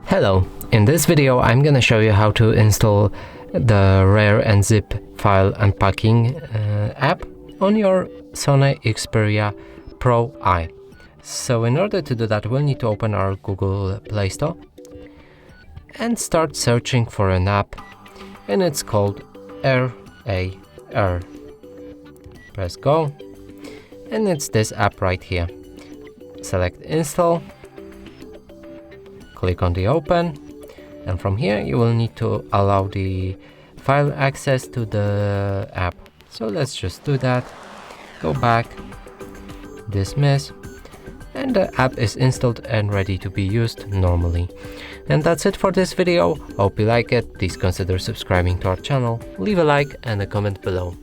Hello, in this video I'm gonna show you how to install the RAR and zip file unpacking app on your SONY Xperia Pro-I. So in order to do that, we'll need to open our Google Play Store and start searching for an app, and it's called RAR. Press go, and it's this app right here. Select install, click on the open, and from here you will need to allow the file access to the app. So let's just do that. Go back, dismiss, and the app is installed and ready to be used normally. And that's it for this video. Hope you like it. Please consider subscribing to our channel, leave a like and a comment below.